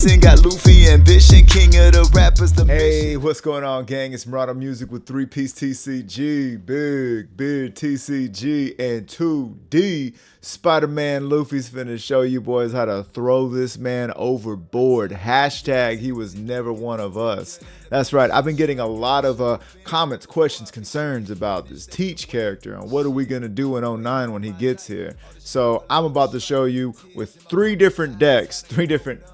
Got Luffy ambition, king of the rappers. Hey, what's going on, gang? It's Murata Music with 3-piece TCG, big TCG, and 2D. Spider-Man Luffy's finna show you boys how to throw this man overboard. Hashtag he was never one of us. That's right, I've been getting a lot of comments, questions, concerns about this Teach character and what are we gonna do in 09 when he gets here. So I'm about to show you with three different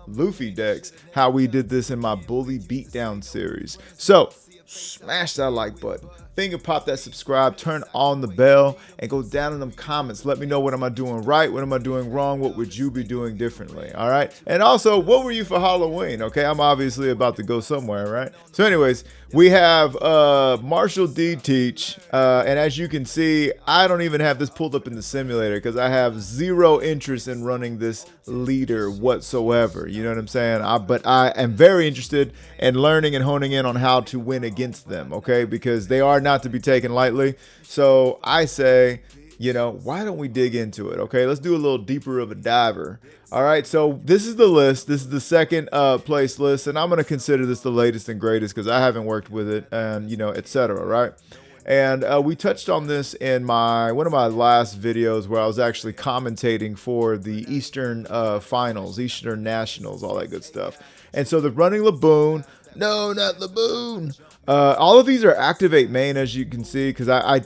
Luffy decks, how we did this in my Bully Beatdown series. So smash that like button, finger pop that subscribe, turn on the bell, and go down in them comments. Let me know what am I doing right, what am I doing wrong, what would you be doing differently, all right? And also, what were you for Halloween, okay? I'm obviously about to go somewhere, right? So anyways, we have Marshall D Teach, and as you can see, I don't even have this pulled up in the simulator because I have zero interest in running this leader whatsoever, you know what I'm saying? But I am very interested in learning and honing in on how to win against them, okay? Because they are not to be taken lightly. So I say, you know, why don't we dig into it? Okay, let's do a little deeper of a diver. All right, so this is the list. This is the second place list, and I'm going to consider this the latest and greatest because I haven't worked with it, and you know, etc. Right? And we touched on this in one of my last videos where I was actually commentating for the Eastern Finals, Eastern Nationals, all that good stuff. And so the running Laboon, no, not Laboon. All of these are activate main, as you can see, because I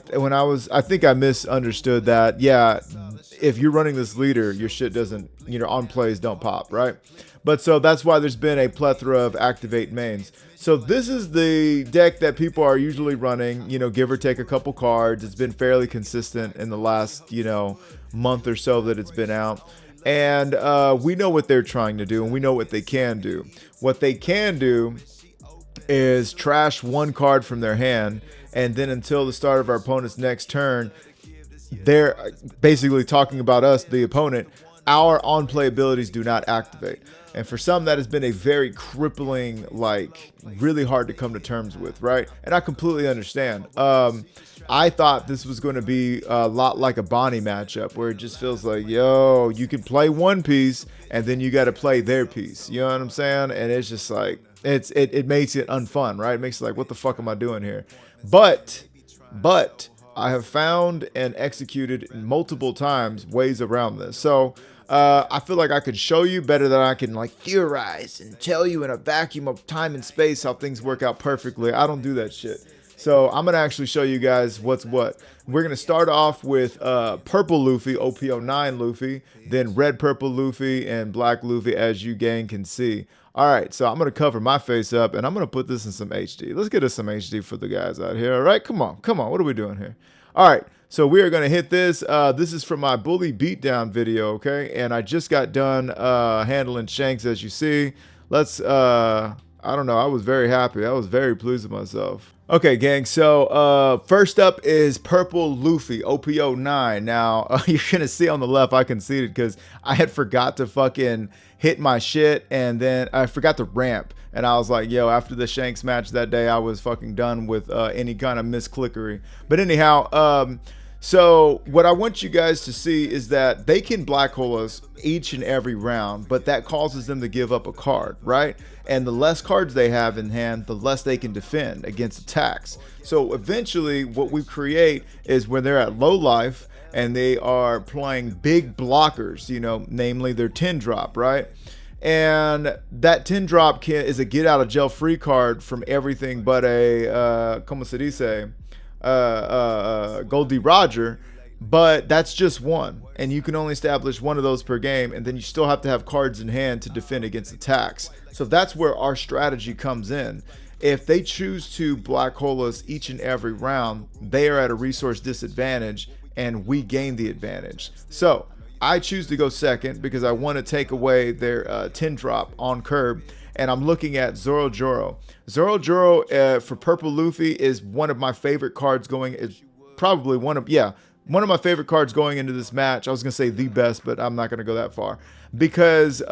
think I misunderstood that. Yeah, if you're running this leader, your shit doesn't, you know, on plays don't pop, right? But so that's why there's been a plethora of activate mains. So this is the deck that people are usually running, you know, give or take a couple cards. It's been fairly consistent in the last, you know, month or so that it's been out. And we know what they're trying to do, and we know what they can do. What they can do is trash one card from their hand, and then until the start of our opponent's next turn, they're basically talking about us, the opponent. Our on-play abilities do not activate. And for some, that has been a very crippling, like, really hard to come to terms with, right? And I completely understand. I thought this was going to be a lot like a Bonnie matchup, where it just feels like, yo, you can play one piece, and then you got to play their piece. You know what I'm saying? And it's just like, it makes it unfun, right? It makes it like, what the fuck am I doing here? But I have found and executed multiple times ways around this. So I feel like I could show you better than I can like theorize and tell you in a vacuum of time and space how things work out perfectly. I don't do that shit. So I'm going to actually show you guys what's what. We're going to start off with purple Luffy, OP09 Luffy, then red purple Luffy, and black Luffy, as you gang can see. All right, so I'm going to cover my face up, and I'm going to put this in some HD. Let's get us some HD for the guys out here, all right? Come on. What are we doing here? All right, so we are going to hit this. This is from my Bully Beatdown video, okay? And I just got done handling Shanks, as you see. Let's, I don't know, I was very happy. I was very pleased with myself. Okay, gang, so first up is purple Luffy, OP09. Now, you're going to see on the left, I conceded because I had forgot to fucking hit my shit, and then I forgot to ramp. And I was like, yo, after the Shanks match that day, I was fucking done with any kind of misclickery. But anyhow, so what I want you guys to see is that they can black hole us each and every round, but that causes them to give up a card, right? And the less cards they have in hand, the less they can defend against attacks. So eventually what we create is when they're at low life and they are playing big blockers, you know, namely their 10 drop, right? And that 10 drop is a get out of jail free card from everything but a, como se dice, Goldie Roger, but that's just one, and you can only establish one of those per game, and then you still have to have cards in hand to defend against attacks. So that's where our strategy comes in. If they choose to black hole us each and every round, they are at a resource disadvantage and we gain the advantage. So I choose to go second because I want to take away their 10 drop on curb, and I'm looking at Zoro Joro. Zoro Joro for purple Luffy is one of my favorite cards going, is probably one of my favorite cards going into this match. I was gonna say the best, but I'm not gonna go that far because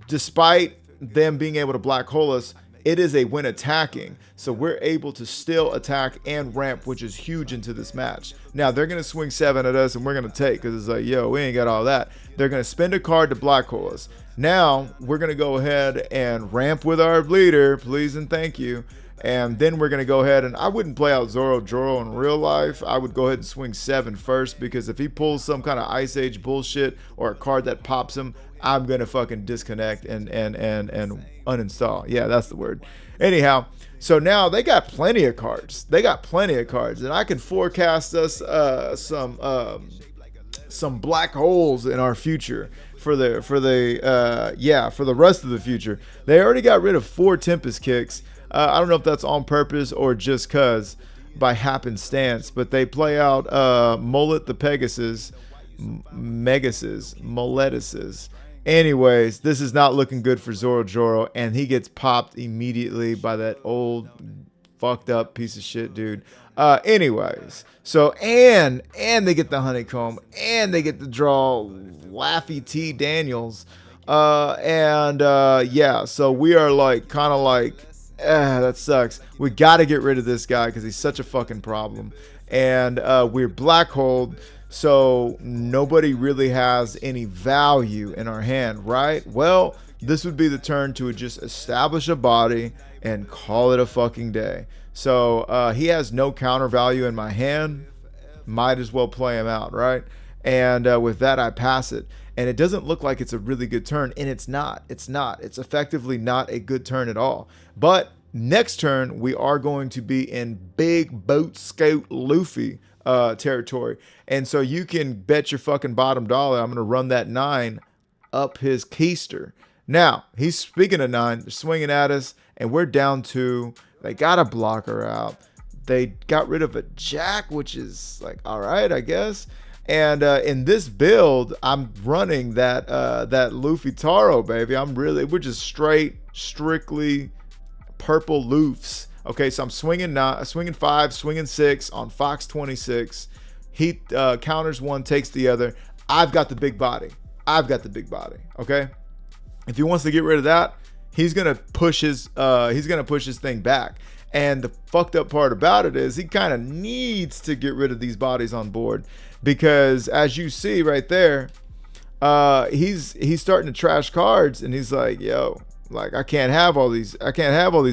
despite them being able to black hole us, It is a when attacking, so we're able to still attack and ramp, which is huge into this match. Now they're gonna swing 7 at us, and we're gonna take, because it's like, yo, we ain't got all that. They're gonna spend a card to black hole us. Now we're gonna go ahead and ramp with our bleeder, please and thank you. And then we're going to go ahead, and I wouldn't play out Zoro Joro in real life. I would go ahead and swing 7 first, because if he pulls some kind of Ice Age bullshit or a card that pops him, I'm going to fucking disconnect and uninstall. Yeah, that's the word. Anyhow, so now they got plenty of cards. They got plenty of cards, and I can forecast us some black holes in our future for the rest of the future. They already got rid of 4 Tempest kicks. I don't know if that's on purpose or just cause by happenstance, but they play out Mullet the Pegasus, Moletuses. Anyways, this is not looking good for Zoro Joro, and he gets popped immediately by that old fucked up piece of shit dude. Anyways, so and they get the honeycomb, and they get to draw Laffy T Daniels. Yeah, so we are like kind of like, that sucks. We got to get rid of this guy because he's such a fucking problem. And we're black holed, so nobody really has any value in our hand, right? Well, this would be the turn to just establish a body and call it a fucking day. So he has no counter value in my hand. Might as well play him out, right? And with that, I pass it. And it doesn't look like it's a really good turn, and it's not. It's not. It's effectively not a good turn at all. But next turn, we are going to be in Big Boat Scout Luffy territory. And so you can bet your fucking bottom dollar I'm going to run that 9 up his keister. Now, he's speaking of 9. They're swinging at us, and we're down 2. They got a blocker out. They got rid of a jack, which is like, all right, I guess. And in this build, I'm running that Luffy Taro, baby. We're just strictly purple Luffs. Okay, so I'm swinging 5, swinging 6 on Fox 26. He counters 1, takes the other. I've got the big body. Okay, if he wants to get rid of that, he's gonna push his thing back. And the fucked up part about it is he kind of needs to get rid of these bodies on board, because as you see right there, he's starting to trash cards, and he's like, yo, like I can't have all these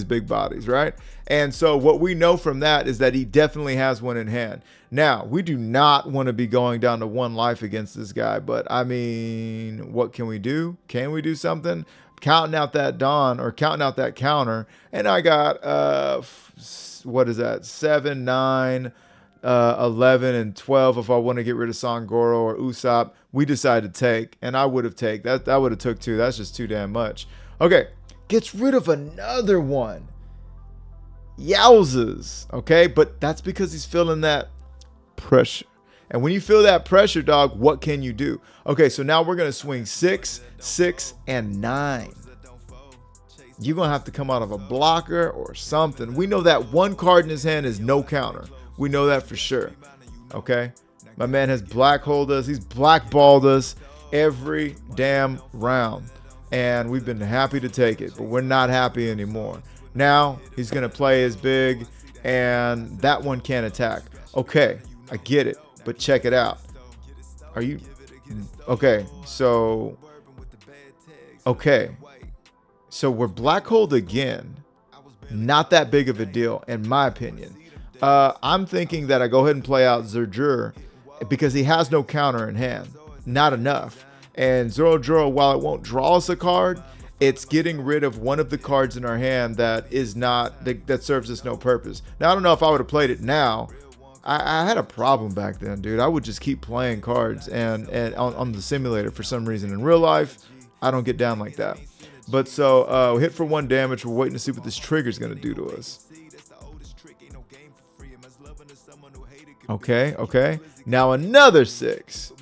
big bodies, right? And so what we know from that is that he definitely has one in hand. Now, we do not want to be going down to 1 life against this guy, but I mean, what can we do? Can we do something? Counting out that Dawn, or counting out that counter, and I got what is that, 7, 9, 11, and 12 if I want to get rid of Sangoro or Usopp. We decided to take, and I would have taken that would have took 2. That's just too damn much. Okay, gets rid of another one. Yowzas. Okay, but that's because he's feeling that pressure. And when you feel that pressure, dog, what can you do? Okay, so now we're going to swing 6, 6, and 9. You're going to have to come out of a blocker or something. We know that 1 card in his hand is no counter. We know that for sure. Okay? My man has black-holed us. He's blackballed us every damn round. And we've been happy to take it, but we're not happy anymore. Now, he's going to play his big, and that one can't attack. Okay, I get it. But check it out. Are you okay? So we're black holed again. Not that big of a deal, in my opinion. I'm thinking that I go ahead and play out Zerjur because he has no counter in hand. Not enough. And Zoro Joro, while it won't draw us a card, it's getting rid of one of the cards in our hand that is not that serves us no purpose. Now, I don't know if I would have played it now. I had a problem back then, dude. I would just keep playing cards and on the simulator for some reason. In real life, I don't get down like that. But so hit for 1 damage. We're waiting to see what this trigger is going to do to us. Okay. Now another 6.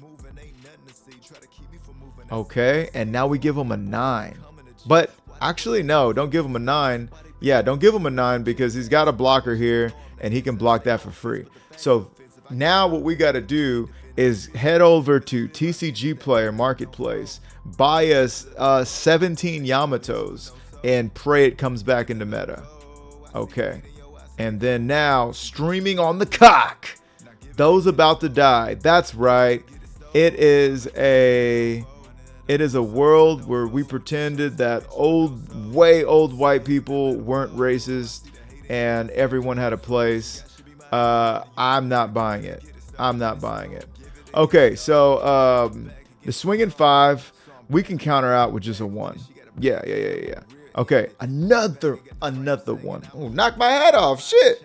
Okay, and now we give him a 9. But actually, no, don't give him a 9. Yeah, don't give him a 9 because he's got a blocker here, and he can block that for free. So now what we got to do is head over to TCG Player Marketplace, buy us 17 Yamatos, and pray it comes back into meta. Okay. And then now, streaming on the cock. Those about to die. That's right. It is a world where we pretended that way old white people weren't racist and everyone had a place. I'm not buying it. I'm not buying it. Okay, so the swinging 5, we can counter out with just a 1. Yeah. Okay, another one. Oh, knock my head off. Shit.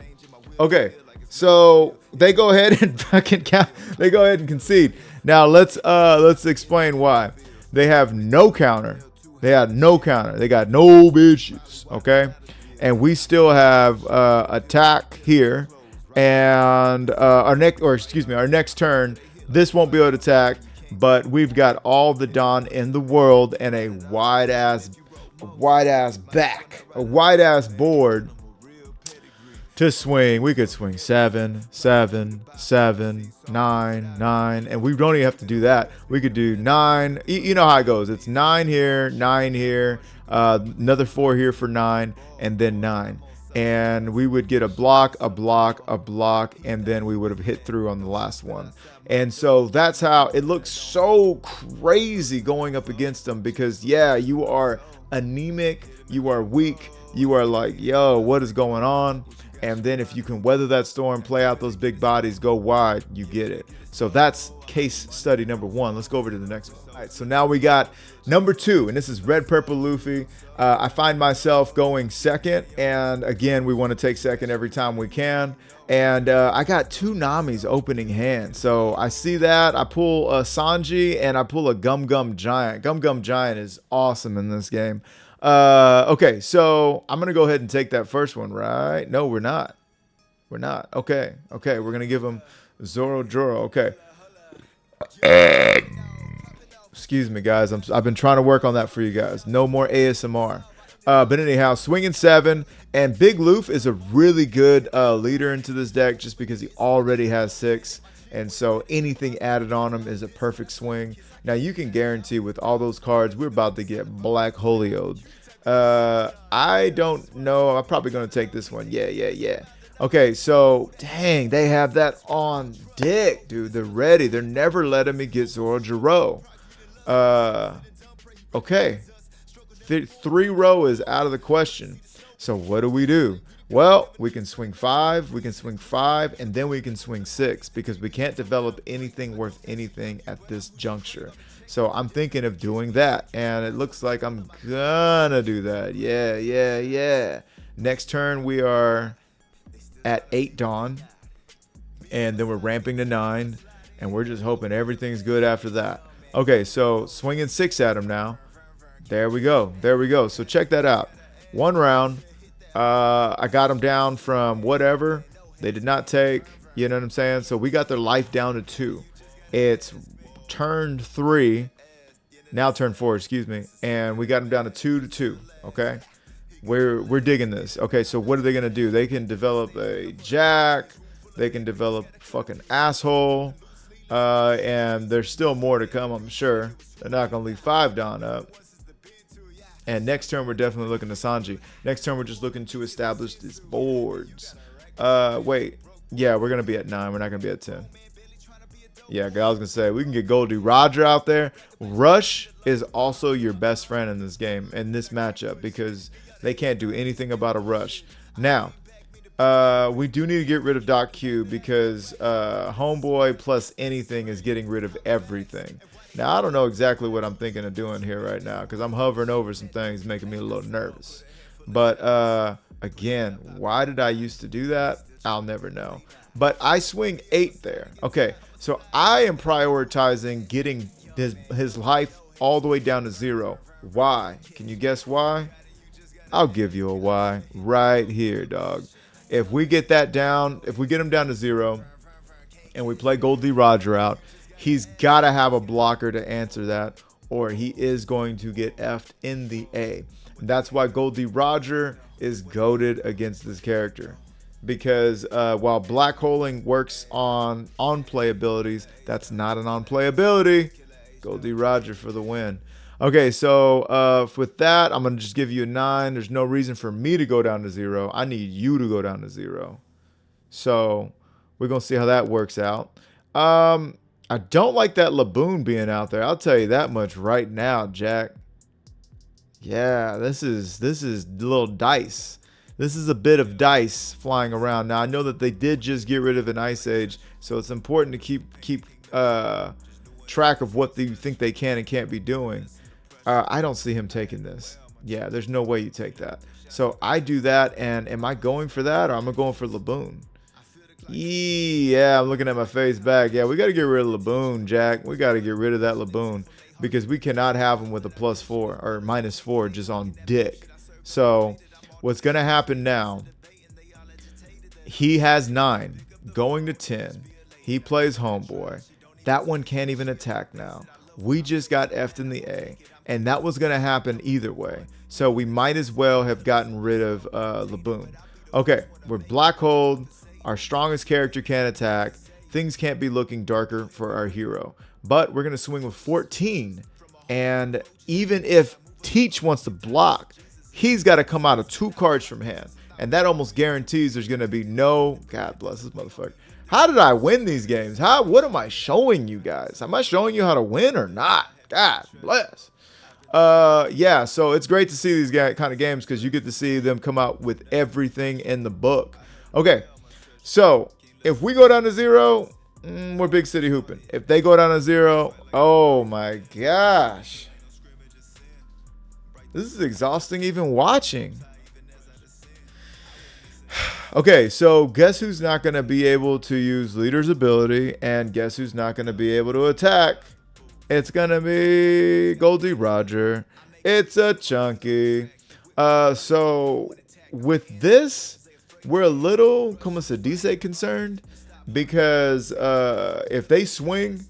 Okay, so they go ahead and fucking count. They go ahead and concede. Now let's explain why. They have no counter. They had no counter. They got no bitches. Okay, and we still have attack here, and our next turn. This won't be able to attack, but we've got all the Dawn in the world and a wide ass board to swing. We could swing 7, 7, 7, 9, 9, and we don't even have to do that. We could do 9. You know how it goes. It's 9 here, 9 here, another 4 here for 9, and then 9. And we would get a block, and then we would have hit through on the last one. And so that's how it looks so crazy going up against them, because yeah, you are anemic, you are weak, you are like, yo, what is going on? And then if you can weather that storm, play out those big bodies, go wide, you get it. So that's case study number 1. Let's go over to the next one. All right, so now we got number 2, and this is Red Purple Luffy. I find myself going second, and again, we want to take second every time we can. And I got 2 Namis opening hand. So I see that. I pull a Sanji, and I pull a Gum Gum Giant. Gum Gum Giant is awesome in this game. Okay, so I'm going to go ahead and take that first one, right? No, we're not. We're not. Okay, we're going to give him Zoro Joro. Okay. Excuse me, guys. I've been trying to work on that for you guys. No more ASMR. But anyhow, swinging 7. And Big Loof is a really good leader into this deck just because he already has 6. And so anything added on him is a perfect swing. Now, you can guarantee with all those cards, we're about to get Black Holioed. I don't know. I'm probably going to take this one. Yeah. Okay, so, dang, they have that on deck, dude. They're ready. They're never letting me get Zoro Jiro. Okay. 3 row is out of the question. So what do? Well, we can swing 5, and then we can swing 6 because we can't develop anything worth anything at this juncture. So I'm thinking of doing that, and it looks like I'm gonna do that. Yeah. Next turn we are at 8 Dawn, and then we're ramping to 9, and we're just hoping everything's good after that. Okay, so swinging 6 at him now. There we go. So check that out. 1 round. I got them down from whatever. They did not take. You know what I'm saying? So we got their life down to 2. It's turn 3. Now turn 4, excuse me. And we got them down to 2. Okay? We're digging this. Okay, so what are they going to do? They can develop a jack. They can develop fucking asshole. And there's still more to come, I'm sure. They're not going to leave 5 Dawn up. And next turn, we're definitely looking to Sanji. Next turn, we're just looking to establish these boards. Wait. Yeah, we're going to be at 9. We're not going to be at 10. Yeah, I was going to say, we can get Goldie Roger out there. Rush is also your best friend in this game, in this matchup, because they can't do anything about a rush. Now, we do need to get rid of Doc Q because Homeboy plus anything is getting rid of everything. Now, I don't know exactly what I'm thinking of doing here right now because I'm hovering over some things making me a little nervous. But, again, why did I used to do that? I'll never know. But I swing 8 there. Okay, so I am prioritizing getting his life all the way down to 0. Why? Can you guess why? I'll give you a why right here, dog. If we get that down, if we get him down to 0 and we play Goldie Roger out, he's got to have a blocker to answer that, or he is going to get F'd in the A. And that's why Goldie Roger is goated against this character. Because while black holing works on play abilities, that's not an on play ability. Goldie Roger for the win. Okay, so with that, I'm going to just give you a 9. There's no reason for me to go down to 0. I need you to go down to 0. So we're going to see how that works out. I don't like that Laboon being out there. I'll tell you that much right now, Jack. Yeah, this is little dice. This is a bit of dice flying around. Now I know that they did just get rid of an Ice Age, so it's important to keep track of what you think they can and can't be doing. I don't see him taking this. Yeah, there's no way you take that. So I do that, and am I going for that, or am I going for Laboon? Yeah, I'm looking at my face back. Yeah, we got to get rid of Laboon, Jack. We got to get rid of that Laboon because we cannot have him with a +4 or -4 just on dick. So what's going to happen now, he has 9 going to 10. He plays homeboy. That one can't even attack now. We just got F'd in the A, and that was going to happen either way. So we might as well have gotten rid of Laboon. Okay, we're black hold. Our strongest character can't attack. Things can't be looking darker for our hero. But we're going to swing with 14. And even if Teach wants to block, he's got to come out of 2 cards from hand. And that almost guarantees there's going to be no... God bless this motherfucker. How did I win these games? What am I showing you guys? Am I showing you how to win or not? God bless. Yeah, so it's great to see these kind of games because you get to see them come out with everything in the book. Okay, so if we go down to 0, we're big city hooping. If they go down to 0, oh my gosh. This is exhausting even watching. Okay, so guess who's not going to be able to use Leader's ability, and guess who's not going to be able to attack? It's going to be Goldie Roger. It's a Chunky. So with this, we're a little, como se dice, concerned because if they swing,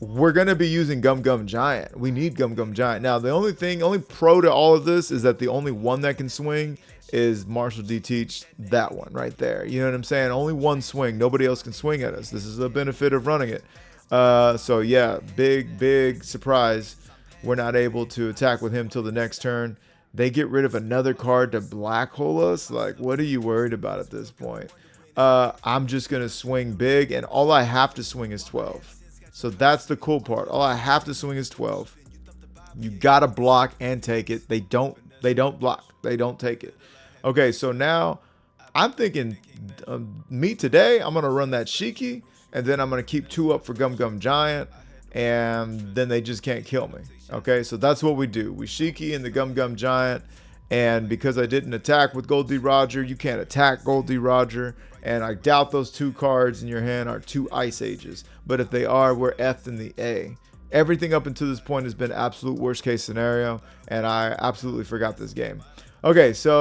we're going to be using Gum Gum Giant. We need Gum Gum Giant. Now, the only pro to all of this is that the only one that can swing is Marshall D. Teach, that one right there. You know what I'm saying? Only one swing. Nobody else can swing at us. This is the benefit of running it. So yeah, big surprise. We're not able to attack with him till the next turn. They get rid of another card to black hole us. Like, what are you worried about at this point? I'm just going to swing big, and all I have to swing is 12. So that's the cool part. All I have to swing is 12. You got to block and take it. They don't block. They don't take it. Okay, so now I'm thinking me today, I'm going to run that Shiki, and then I'm going to keep 2 up for Gum Gum Giant, and then they just can't kill me. Okay, so that's what we do. We Shiki in the Gum Gum Giant, and because I didn't attack with Goldie Roger, you can't attack Goldie Roger, and I doubt those 2 cards in your hand are 2 Ice Ages. But if they are, we're F'd in the A. Everything up until this point has been absolute worst case scenario, and I absolutely forgot this game. Okay, so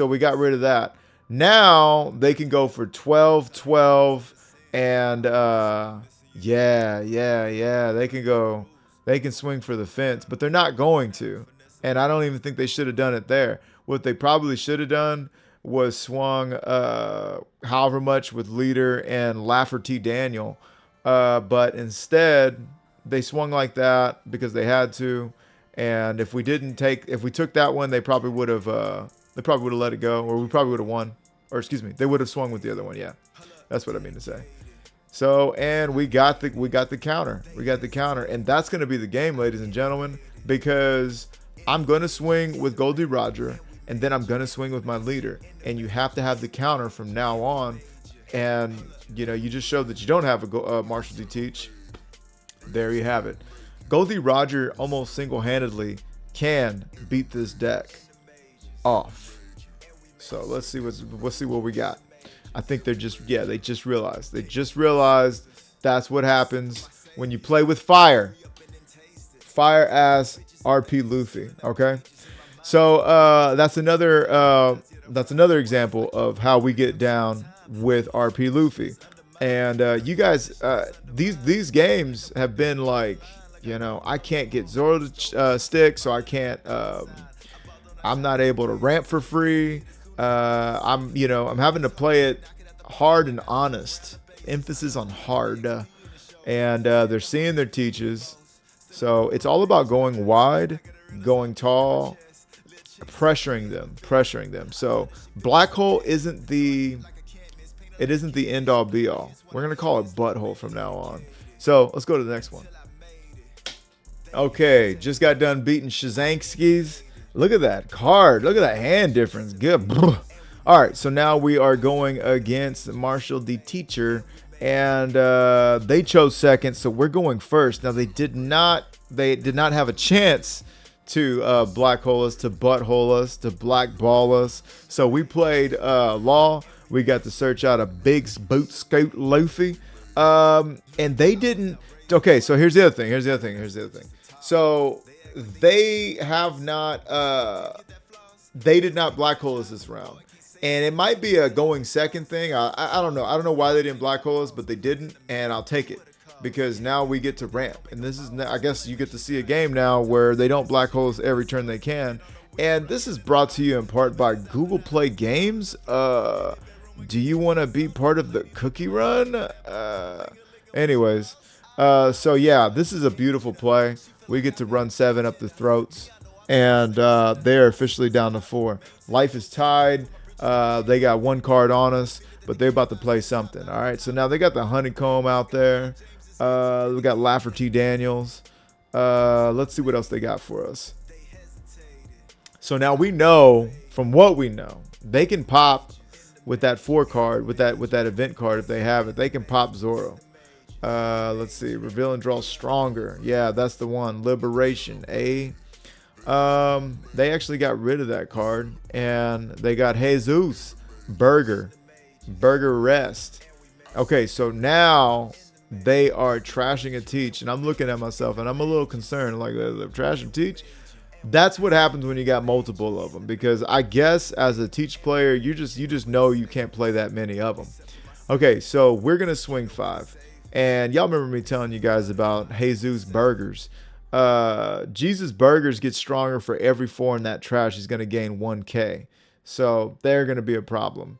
we got rid of that. Now they can go for 12, and yeah, they can swing for the fence, but they're not going to. And I don't even think they should have done it there. What they probably should have done was swung however much with Leader and Lafferty Daniel. But instead, they swung like that because they had to. And if we took that one, they probably would have let it go, or we probably would have won. Or excuse me, they would have swung with the other one. Yeah, that's what I mean to say. So, and we got the counter. We got the counter, and that's going to be the game, ladies and gentlemen, because I'm going to swing with Goldie Roger, and then I'm going to swing with my Leader, and you have to have the counter from now on. And you know, you just showed that you don't have a Marshall D. Teach. There you have it. Goldie Roger almost single-handedly can beat this deck off. So let's see what we got. I think they just realized. They just realized that's what happens when you play with fire. Fire ass RP Luffy. Okay, so that's another example of how we get down with RP Luffy. And you guys, these games have been like, you know, I can't get Zoro to stick, so I can't. I'm not able to ramp for free. I'm having to play it hard and honest. Emphasis on hard. and they're seeing their teaches. So it's all about going wide, going tall, pressuring them. So black hole isn't the end all be all. We're gonna call it butthole from now on. So let's go to the next one. Okay, just got done beating Shazanskis. Look at that card. Look at that hand difference. Good. All right, so now we are going against Marshall the teacher, and they chose second, so we're going first. Now they did not have a chance to black hole us, to butthole us, to blackball us. So we played Law. We got to search out a big boot scout Luffy, and they didn't. Okay, so here's the other thing. So they have not. They did not black hole us this round. And it might be a going second thing. I don't know. I don't know why they didn't black hole us, but they didn't, and I'll take it because now we get to ramp. And this is, I guess, you get to see a game now where they don't black hole us every turn they can. And this is brought to you in part by Google Play Games. Do you want to be part of the cookie run? Anyways, so yeah, this is a beautiful play. We get to run 7 up the throats, and they're officially down to 4. Life is tied. They got 1 card on us, but they're about to play something. All right, so now they got the honeycomb out there. We got Lafferty Daniels. Let's see what else they got for us. So now we know, from what we know, they can pop with that 4 card, with that event card if they have it. They can pop Zoro. Let's see, reveal and draw stronger. Yeah, that's the one. Liberation. They actually got rid of that card, and they got Jesus Burger Rest. Okay, so now they are trashing a teach, and I'm looking at myself and I'm a little concerned, like, they're trashing teach. That's what happens when you got multiple of them, because I guess as a teach player, you just know you can't play that many of them. Okay, so we're gonna swing 5, and y'all remember me telling you guys about Jesus Burgers. Jesus Burgers gets stronger for every 4 in that trash. He's going to gain 1k. So they're going to be a problem.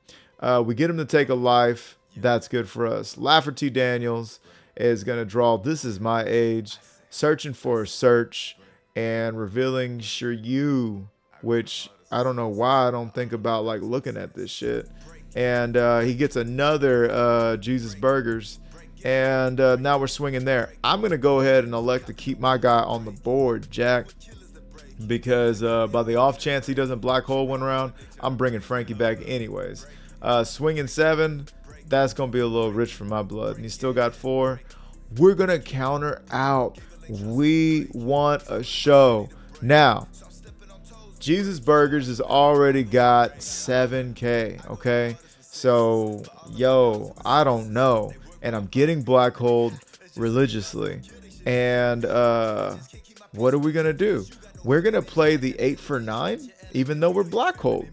We get him to take a life. That's good for us. Lafferty Daniels is going to draw This Is My Age, searching for a search, and revealing Shiryu, which I don't know why I don't think about like looking at this shit. And he gets another Jesus Burgers. And now we're swinging there. I'm going to go ahead and elect to keep my guy on the board, Jack, because by the off chance he doesn't black hole 1 round, I'm bringing Frankie back anyways. Swinging 7, that's going to be a little rich for my blood. And he still got 4. We're going to counter out. We want a show. Now, Jesus Burgers has already got 7k, okay? So, yo, I don't know. And I'm getting black holed religiously. And what are we going to do? We're going to play the 8 for 9, even though we're black holed.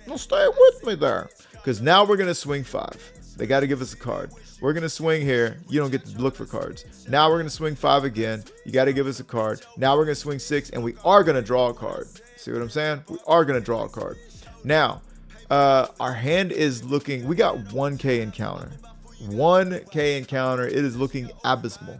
Well, stay with me there. Because now we're going to swing 5. They got to give us a card. We're going to swing here. You don't get to look for cards. Now we're going to swing 5 again. You got to give us a card. Now we're going to swing 6, and we are going to draw a card. See what I'm saying? We are going to draw a card. Now, our hand is looking... We got 1k encounter. 1k encounter. It is looking abysmal.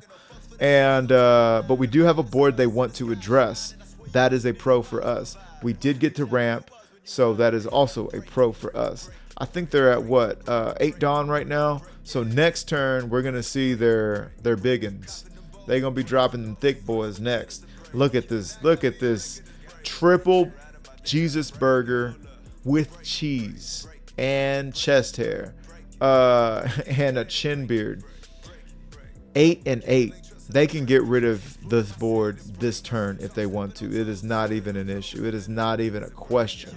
And but we do have a board they want to address. That is a pro for us. We did get to ramp, so that is also a pro for us. I think they're at what, 8 Dawn right now. So next turn we're gonna see their biggins. They're gonna be dropping them thick boys next. Look at this. Look at this triple Jesus burger with cheese and chest hair. And a chin beard. 8 and 8. They can get rid of this board this turn if they want to. It is not even an issue. It is not even a question.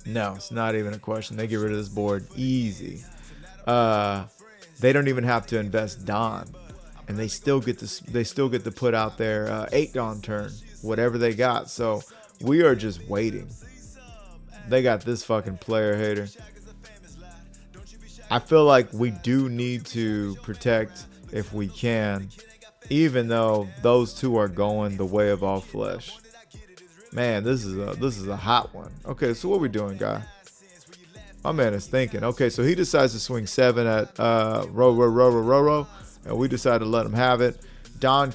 No, it's not even a question. They get rid of this board easy. They don't even have to invest Dawn, and they still get to put out their 8 Dawn turn, whatever they got. So we are just waiting. They got this fucking player hater. I feel like we do need to protect if we can, even though those two are going the way of all flesh. Man, this is a hot one. Okay, so what we doing, guy? My man is thinking. Okay, so he decides to swing 7 at Roro. and we decided to let them have it. Doc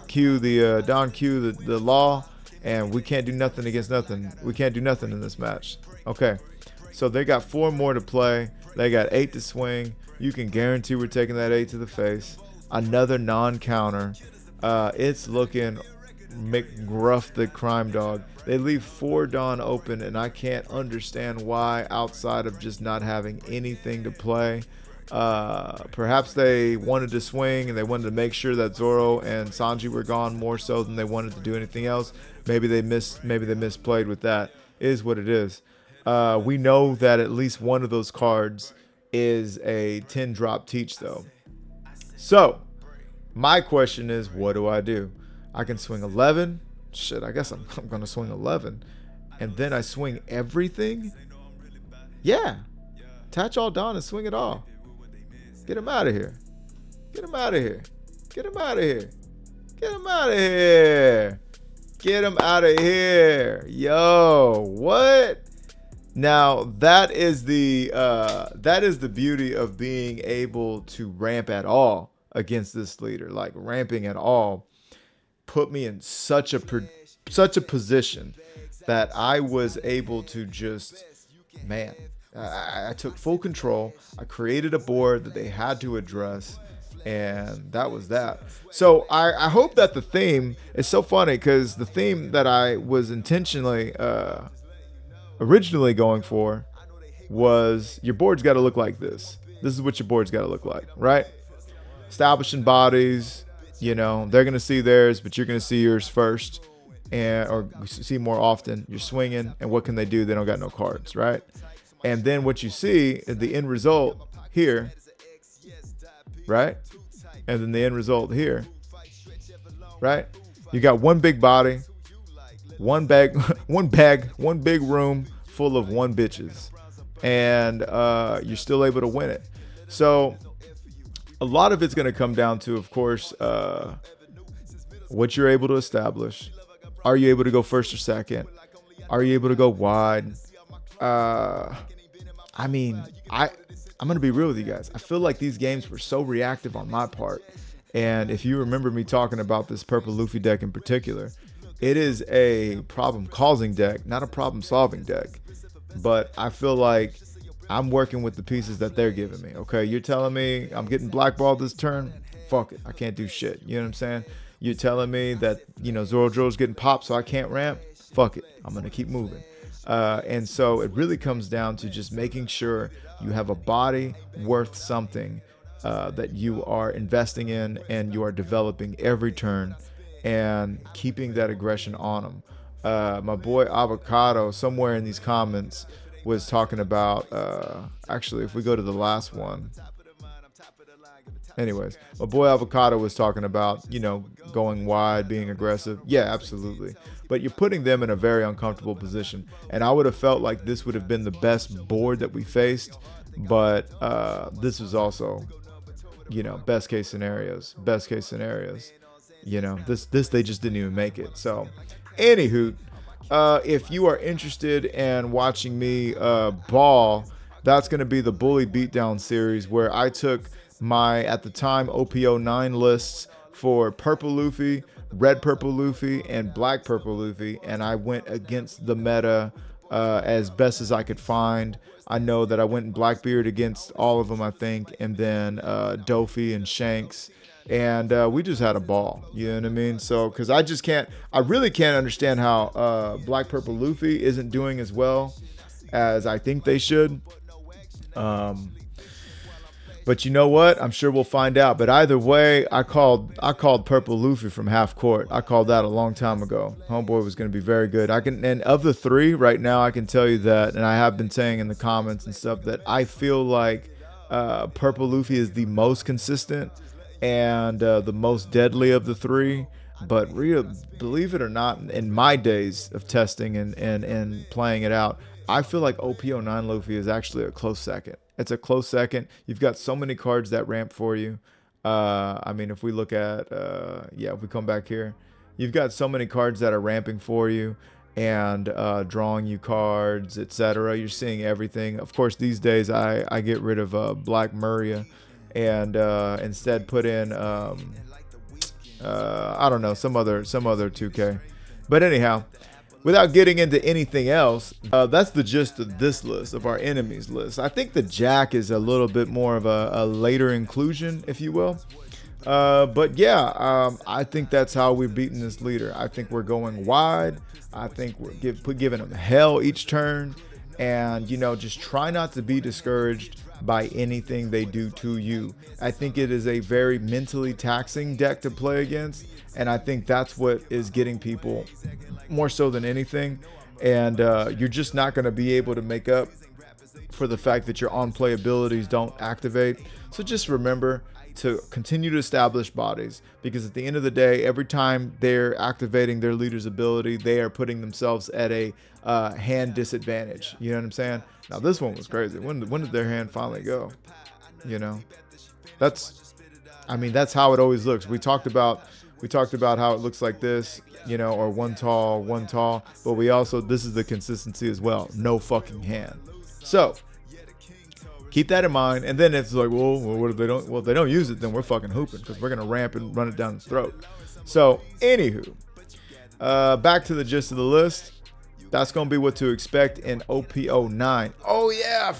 Q, the law, and we can't do nothing against nothing. We can't do nothing in this match. Okay, so they got 4 more to play. They got 8 to swing. You can guarantee we're taking that 8 to the face. Another non-counter. It's looking McGruff the crime dog. They leave 4 Dawn open, and I can't understand why outside of just not having anything to play. Perhaps they wanted to swing and they wanted to make sure that Zoro and Sanji were gone more so than they wanted to do anything else. Maybe they misplayed with that. It is what it is. We know that at least one of those cards is a 10 drop teach though. So my question is, what do? I can swing 11. Shit, I guess I'm gonna swing 11, and then I swing everything. Yeah, attach all Dawn and swing it all. Get him out of here. Get him out of here. Get him out of here. Get him out of here. Get him out of here. Yo, what? Now that is the beauty of being able to ramp at all against this leader. Like ramping at all put me in such a position that I was able to just, man, I took full control. I created a board that they had to address, and that was that. So I hope that the theme is so funny, because the theme that I was intentionally originally going for was your board's got to look like this. This is what your board's got to look like, right? Establishing bodies, they're going to see theirs, but you're going to see yours first, or see more often. You're swinging, and what can they do? They don't got no cards, right? And then what you see is the end result here, right? And then the end result here, right? You got one big body, one big room full of one bitches, and you're still able to win it. So a lot of it's going to come down to, of course, what you're able to establish. Are you able to go first or second? Are you able to go wide? I'm going to be real with you guys. I feel like these games were so reactive on my part. And if you remember me talking about this purple Luffy deck in particular, it is a problem-causing deck, not a problem-solving deck. But I feel like I'm working with the pieces that they're giving me. Okay, you're telling me I'm getting blackballed this turn? Fuck it. I can't do shit. You know what I'm saying? You're telling me that, Zoro Joe's getting popped so I can't ramp? Fuck it. I'm going to keep moving. And so it really comes down to just making sure you have a body worth something that you are investing in and you are developing every turn and keeping that aggression on them. My boy Avocado, somewhere in these comments, was talking about, actually, if we go to the last one. Anyways, my boy Avocado was talking about, going wide, being aggressive. Yeah, absolutely. But you're putting them in a very uncomfortable position. And I would have felt like this would have been the best board that we faced. But this was also, best case scenarios. Best case scenarios. This they just didn't even make it. So, anywho, if you are interested in watching me ball, that's going to be the Bully Beatdown series, where I took my, at the time, OP09 lists for Purple Luffy, Red Purple Luffy, and Black Purple Luffy, and I went against the meta as best as I could find. I know that I went in Blackbeard against all of them, I think, and then Dofi and Shanks, and we just had a ball. You know what I mean? So, because I really can't understand how Black Purple Luffy isn't doing as well as I think they should. But you know what? I'm sure we'll find out. But either way, I called Purple Luffy from half court. I called that a long time ago. Homeboy was going to be very good. And of the 3 right now, I can tell you that, and I have been saying in the comments and stuff, that I feel like Purple Luffy is the most consistent and the most deadly of the 3. But believe it or not, in my days of testing and playing it out, I feel like OP09 Luffy is actually a close second. It's a close second. You've got so many cards that ramp for you. If we look at, if we come back here, you've got so many cards that are ramping for you and drawing you cards, etc. You're seeing everything. Of course, these days I get rid of Black Maria and instead put in I don't know, some other 2K. But anyhow, without getting into anything else, that's the gist of this list, of our enemies list. I think the Jack is a little bit more of a later inclusion, if you will. But yeah, I think that's how we're beating this leader. I think we're going wide. I think we're giving them hell each turn. And, you know, just try not to be discouraged by anything they do to you. I think it is a very mentally taxing deck to play against. And I think that's what is getting people more so than anything. And you're just not going to be able to make up for the fact that your on-play abilities don't activate. So just remember to continue to establish bodies, because at the end of the day, every time they're activating their leader's ability, they are putting themselves at a hand disadvantage. You know what I'm saying? Now this one was crazy. When did their hand finally go? You know, that's how it always looks. We talked about how it looks like this, you know, or one tall, but we also, this is the consistency as well. No fucking hand. So keep that in mind. And then it's like, well, what if they don't? Well, if they don't use it, then we're fucking hooping, because we're gonna ramp and run it down the throat. So, anywho, back to the gist of the list. That's gonna be what to expect in OP09. Oh yeah,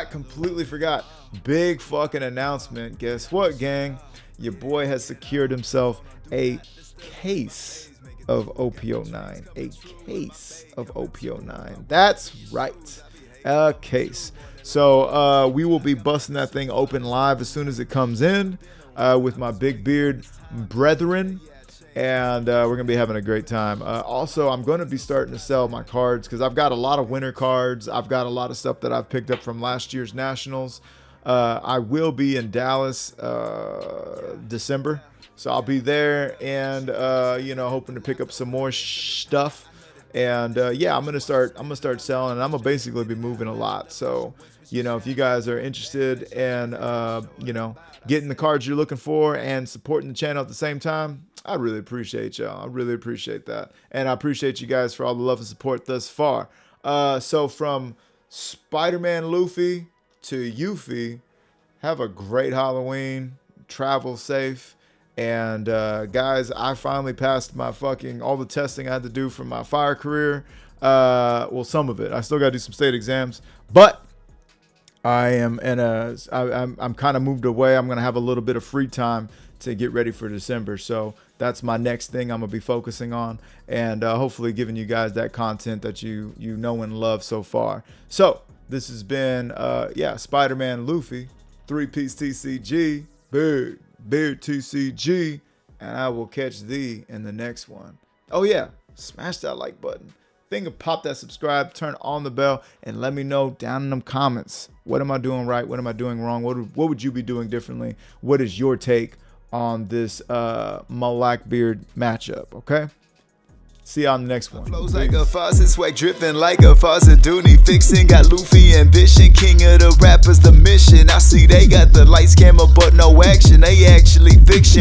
completely forgot. Big fucking announcement. Guess what, gang? Your boy has secured himself a case of OP09. A case of OP09. That's right, a case. So we will be busting that thing open live as soon as it comes in with my big beard brethren, and we're gonna be having a great time. Also, I'm going to be starting to sell my cards, because I've got a lot of winter cards. I've got a lot of stuff that I've picked up from last year's nationals. I will be in Dallas December, so I'll be there, and you know, hoping to pick up some more stuff. And yeah, I'm gonna start selling, and I'm gonna basically be moving a lot. So, you know, if you guys are interested in you know, getting the cards you're looking for and supporting the channel at the same time, I really appreciate y'all. I really appreciate that, and I appreciate you guys for all the love and support thus far. So from Spider-Man Luffy to Yuffie, have a great Halloween. Travel safe. And guys, I finally passed my all the testing I had to do for my fire career. Well, some of it. I still got to do some state exams, but I'm kind of moved away. I'm gonna have a little bit of free time to get ready for December. So that's my next thing I'm gonna be focusing on, and hopefully giving you guys that content that you know and love so far. So this has been yeah, Spider-Man Luffy, 3-piece TCG, big beard TCG, and I will catch thee in the next one. Oh yeah, smash that like button, pop that subscribe, turn on the bell, and let me know down in them comments, what am I doing right, what am I doing wrong, what would you be doing differently, what is your take on this Blackbeard matchup? Okay, see you on the next one. Flows like a faucet, swag dripping like a faucet. Dooney fixing, got Luffy ambition, king of the rappers, the mission. I see they got the lights, camera, but no action. They actually fiction.